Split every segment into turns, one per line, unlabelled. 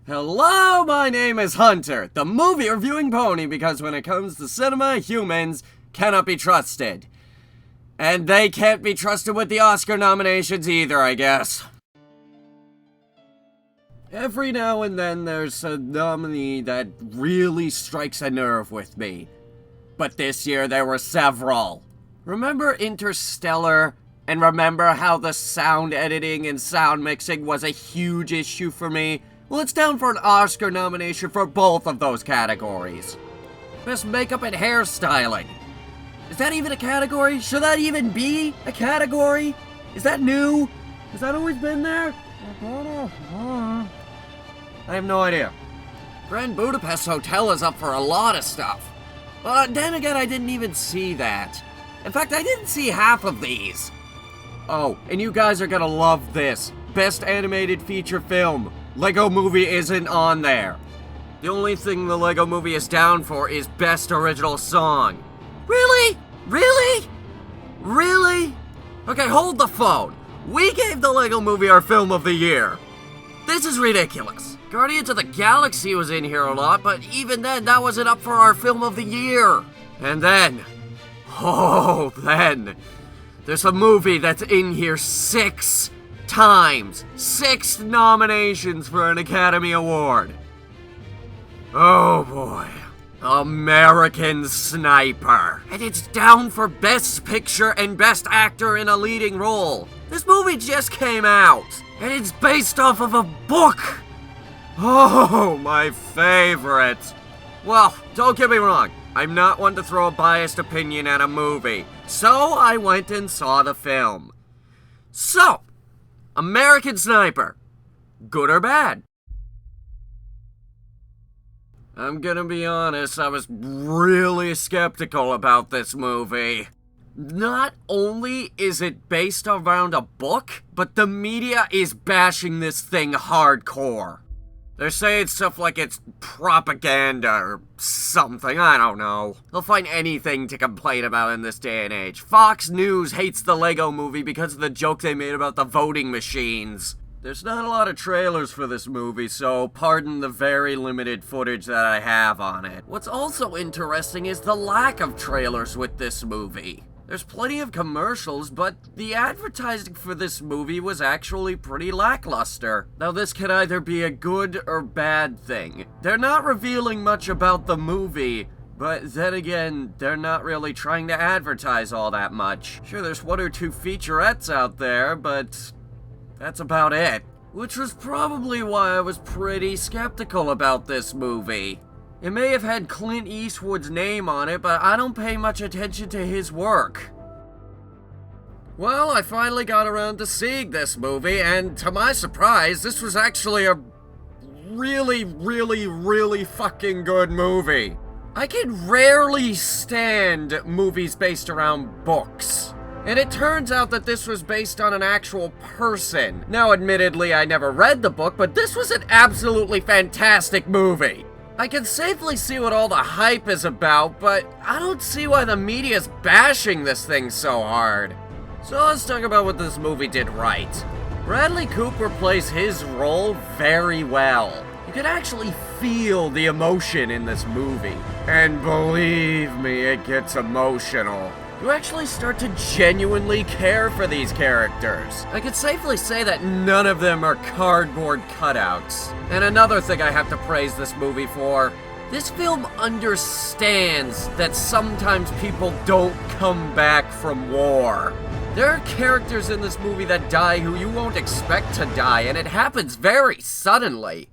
Hello, my name is Hunter, the movie reviewing pony, because when it comes to cinema, humans cannot be trusted. And they can't be trusted with the Oscar nominations either, I guess. Every now and then there's a nominee that really strikes a nerve with me. But this year there were several. Remember Interstellar? And remember how the sound editing and sound mixing was a huge issue for me? Well, it's down for an Oscar nomination for both of those categories. Best makeup and hairstyling. Is that even a category? Should that even be a category? Is that new? Has that always been there? I have no idea. Grand Budapest Hotel is up for a lot of stuff. But then again, I didn't even see that. In fact, I didn't see half of these. Oh, and you guys are gonna love this. Best animated feature film. Lego Movie isn't on there. The only thing the Lego Movie is down for is Best Original Song. Really? Really? Really? Okay, hold the phone. We gave the Lego Movie our Film of the Year. This is ridiculous. Guardians of the Galaxy was in here a lot, but even then, that wasn't up for our Film of the Year. And then, there's a movie that's in here 6 times. 6 nominations for an Academy Award. Oh boy. American Sniper. And it's down for Best Picture and Best Actor in a Leading Role. This movie just came out. And it's based off of a book. Oh, my favorite. Well, don't get me wrong. I'm not one to throw a biased opinion at a movie. So I went and saw the film. So, American Sniper. Good or bad? I'm gonna be honest, I was really skeptical about this movie. Not only is it based around a book, but the media is bashing this thing hardcore. They're saying stuff like it's propaganda or something, I don't know. They'll find anything to complain about in this day and age. Fox News hates the Lego Movie because of the joke they made about the voting machines. There's not a lot of trailers for this movie, so pardon the very limited footage that I have on it. What's also interesting is the lack of trailers with this movie. There's plenty of commercials, but the advertising for this movie was actually pretty lackluster. Now this could either be a good or bad thing. They're not revealing much about the movie, but then again, they're not really trying to advertise all that much. Sure, there's 1 or 2 featurettes out there, but that's about it. Which was probably why I was pretty skeptical about this movie. It may have had Clint Eastwood's name on it, but I don't pay much attention to his work. Well, I finally got around to seeing this movie, and to my surprise, this was actually a really fucking good movie. I can rarely stand movies based around books. And it turns out that this was based on an actual person. Now, admittedly, I never read the book, but this was an absolutely fantastic movie. I can safely see what all the hype is about, but I don't see why the media's bashing this thing so hard. So let's talk about what this movie did right. Bradley Cooper plays his role very well. You can actually feel the emotion in this movie. And believe me, it gets emotional. You actually start to genuinely care for these characters. I could safely say that none of them are cardboard cutouts. And another thing I have to praise this movie for, this film understands that sometimes people don't come back from war. There are characters in this movie that die who you won't expect to die, and it happens very suddenly.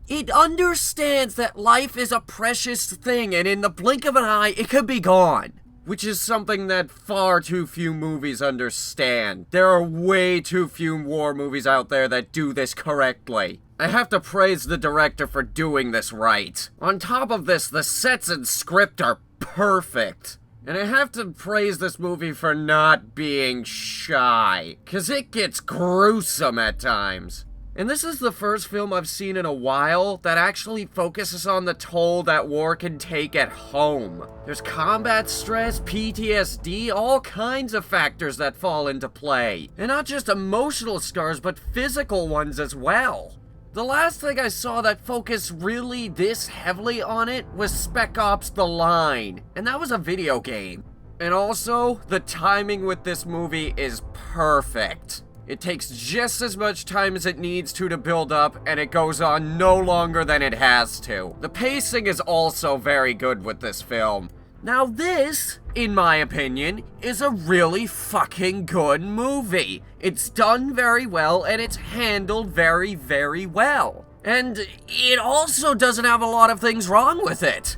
It understands that life is a precious thing, and in the blink of an eye, it could be gone. Which is something that far too few movies understand. There are way too few war movies out there that do this correctly. I have to praise the director for doing this right. On top of this, the sets and script are perfect. And I have to praise this movie for not being shy, 'cause it gets gruesome at times. And this is the first film I've seen in a while that actually focuses on the toll that war can take at home. There's combat stress, PTSD, all kinds of factors that fall into play. And not just emotional scars, but physical ones as well. The last thing I saw that focused really this heavily on it was Spec Ops: The Line, and that was a video game. And also, the timing with this movie is perfect. It takes just as much time as it needs to build up, and it goes on no longer than it has to. The pacing is also very good with this film. Now this, in my opinion, is a really fucking good movie. It's done very well, and it's handled very, very well. And it also doesn't have a lot of things wrong with it.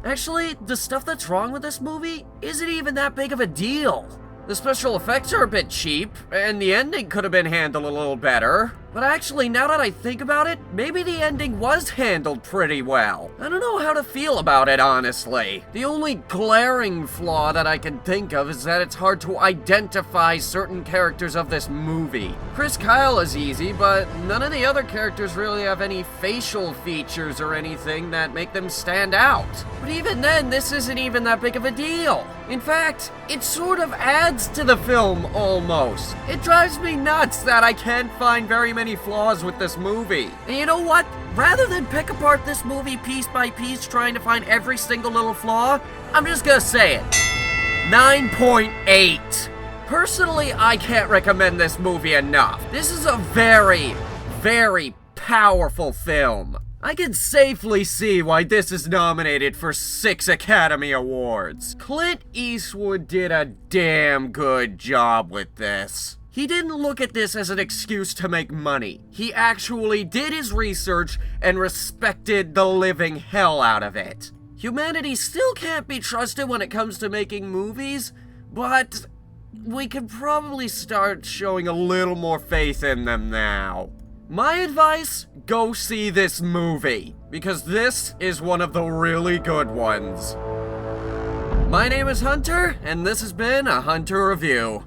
Actually, the stuff that's wrong with this movie isn't even that big of a deal. The special effects are a bit cheap, and the ending could have been handled a little better. But actually, now that I think about it, maybe the ending was handled pretty well. I don't know how to feel about it, honestly. The only glaring flaw that I can think of is that it's hard to identify certain characters of this movie. Chris Kyle is easy, but none of the other characters really have any facial features or anything that make them stand out. But even then, this isn't even that big of a deal. In fact, it sort of adds to the film, almost. It drives me nuts that I can't find very many flaws with this movie. And you know what? Rather than pick apart this movie piece by piece trying to find every single little flaw, I'm just gonna say it. 9.8. Personally, I can't recommend this movie enough. This is a very, very powerful film. I can safely see why this is nominated for 6 Academy Awards. Clint Eastwood did a damn good job with this. He didn't look at this as an excuse to make money. He actually did his research and respected the living hell out of it. Humanity still can't be trusted when it comes to making movies, but we could probably start showing a little more faith in them now. My advice, go see this movie, because this is one of the really good ones. My name is Hunter, and this has been a Hunter Review.